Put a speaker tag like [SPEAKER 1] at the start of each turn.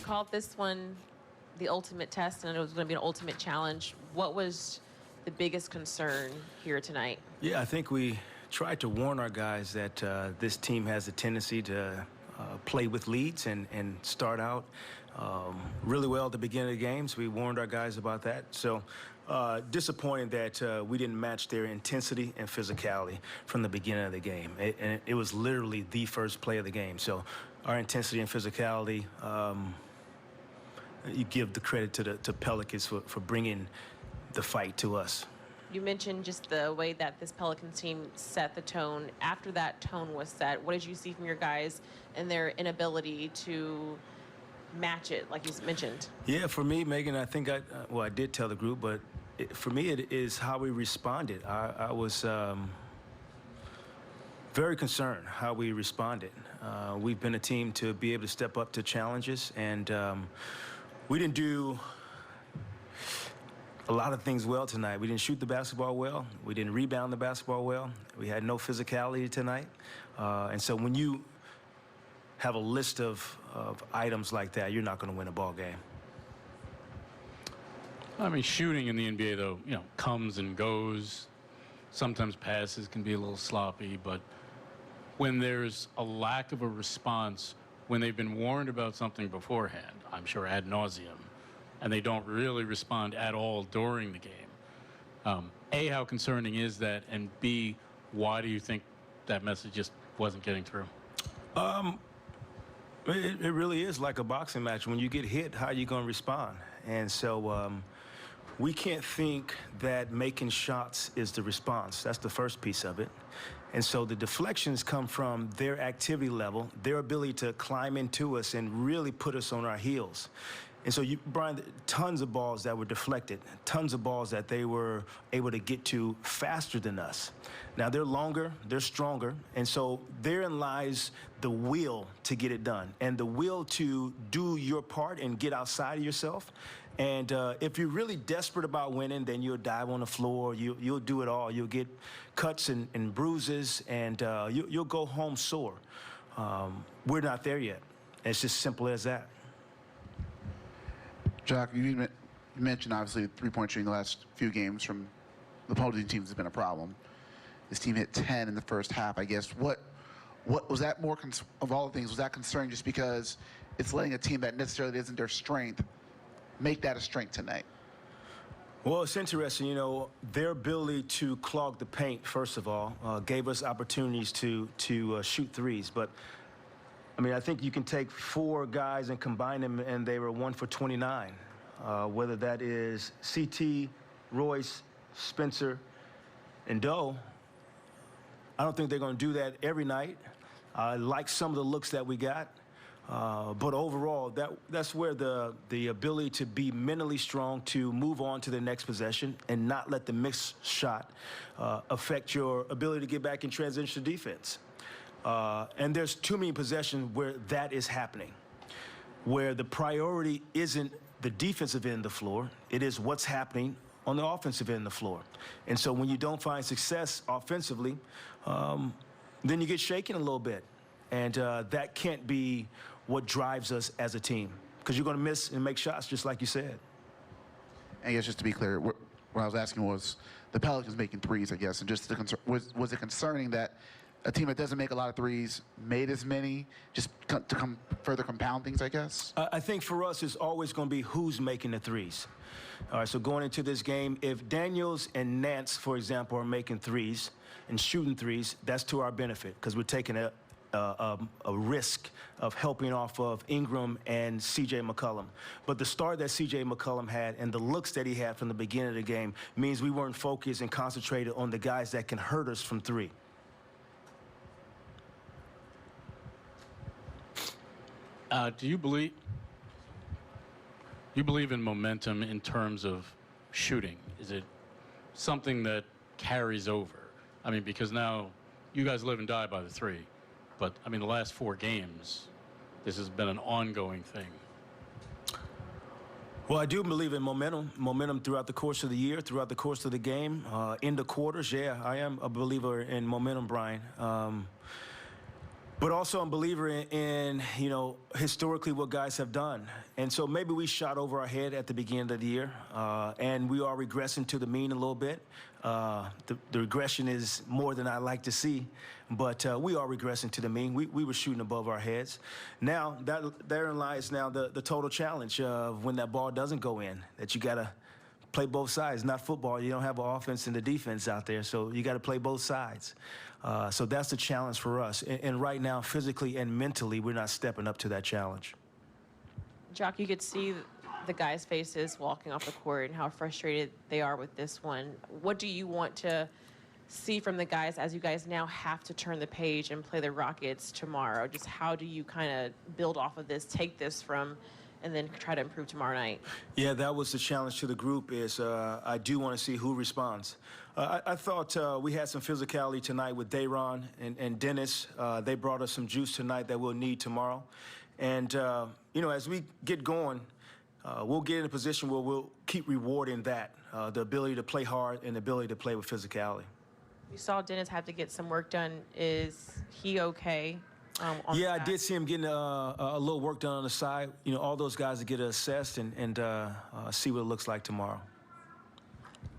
[SPEAKER 1] called this one the ultimate test, and it was going to be an ultimate challenge. What was the biggest concern here tonight?
[SPEAKER 2] Yeah, I think we tried to warn our guys that this team has a tendency to play with leads and start out really well at the beginning of the games. We warned our guys about that. So disappointed that we didn't match their intensity and physicality from the beginning of the game. It was literally the first play of the game. So our intensity and physicality, you give the credit to Pelicans for bringing the fight to us.
[SPEAKER 1] You mentioned just the way that this Pelicans team set the tone. After that tone was set, what did you see from your guys and their inability to match it, like you mentioned?
[SPEAKER 2] Yeah, for me, Megan, I think I did tell the group, but for me, it is how we responded. I was very concerned how we responded. We've been a team to be able to step up to challenges, and we didn't do a lot of things well tonight. We didn't shoot the basketball well. We didn't rebound the basketball well. We had no physicality tonight. And so when you have a list of items like that, you're not going to win a ball game.
[SPEAKER 3] I mean, shooting in the NBA, though, comes and goes. Sometimes passes can be a little sloppy, but when there's a lack of a response, when they've been warned about something beforehand, I'm sure ad nauseum, and they don't really respond at all during the game. A, how concerning is that? And B, why do you think that message just wasn't getting through?
[SPEAKER 2] It really is like a boxing match. When you get hit, how are you going to respond? And so we can't think that making shots is the response. That's the first piece of it. And so the deflections come from their activity level, their ability to climb into us and really put us on our heels. And so, Brian, tons of balls that were deflected, tons of balls that they were able to get to faster than us. Now, they're longer, they're stronger, and so therein lies the will to get it done and the will to do your part and get outside of yourself. And if you're really desperate about winning, then you'll dive on the floor, you'll do it all. You'll get cuts and bruises, and you'll go home sore. We're not there yet. It's just simple as that.
[SPEAKER 4] Jacque, you mentioned, obviously, three-point shooting the last few games from the opposing teams has been a problem. This team hit 10 in the first half, I guess. What was that more, of all the things, was that concerning just because it's letting a team that necessarily isn't their strength make that a strength tonight?
[SPEAKER 2] Well, it's interesting, their ability to clog the paint, first of all, gave us opportunities to shoot threes. But I mean, I think you can take four guys and combine them, and they were 1 for 29. Whether that is CT, Royce, Spencer, and Doe, I don't think they're going to do that every night. I like some of the looks that we got. But overall, that's where the ability to be mentally strong, to move on to the next possession and not let the mixed shot affect your ability to get back in transition defense. And there's too many possessions where that is happening, where the priority isn't the defensive end of the floor, it is what's happening on the offensive end of the floor. And so when you don't find success offensively, then you get shaken a little bit. And that can't be what drives us as a team, because you're going to miss and make shots just like you said.
[SPEAKER 4] I guess just to be clear, what I was asking was the Pelicans making threes, I guess, and just was it concerning that a team that doesn't make a lot of threes made as many, just to further compound things, I guess?
[SPEAKER 2] I think for us, it's always going to be who's making the threes. All right, so going into this game, if Daniels and Nance, for example, are making threes and shooting threes, that's to our benefit, because we're taking a risk of helping off of Ingram and C.J. McCollum. But the start that C.J. McCollum had and the looks that he had from the beginning of the game means we weren't focused and concentrated on the guys that can hurt us from three.
[SPEAKER 3] Do you believe in momentum in terms of shooting? Is it something that carries over? I mean, because now you guys live and die by the three. But, I mean, the last 4 games, this has been an ongoing thing.
[SPEAKER 2] Well, I do believe in momentum throughout the course of the year, throughout the course of the game, in the quarters. Yeah, I am a believer in momentum, Brian. But also, I'm a believer in historically what guys have done. And so maybe we shot over our head at the beginning of the year, and we are regressing to the mean a little bit. The regression is more than I like to see, but we are regressing to the mean. We were shooting above our heads. Now, therein lies now the total challenge of when that ball doesn't go in, that you got to play both sides. Not football. You don't have an offense and the defense out there, so you got to play both sides. So that's the challenge for us. And right now, physically and mentally, we're not stepping up to that challenge.
[SPEAKER 1] Jacque, you could see the guys' faces walking off the court and how frustrated they are with this one. What do you want to see from the guys as you guys now have to turn the page and play the Rockets tomorrow? Just how do you kind of build off of this, take this from, and then try to improve tomorrow night?
[SPEAKER 2] Yeah, that was the challenge to the group is I do want to see who responds. I thought we had some physicality tonight with Dayron and Dennis. They brought us some juice tonight that we'll need tomorrow. And, as we get going, we'll get in a position where we'll keep rewarding that, the ability to play hard and the ability to play with physicality.
[SPEAKER 1] You saw Dennis have to get some work done. Is he okay?
[SPEAKER 2] Yeah, I did see him getting a little work done on the side. All those guys to get assessed and see what it looks like tomorrow.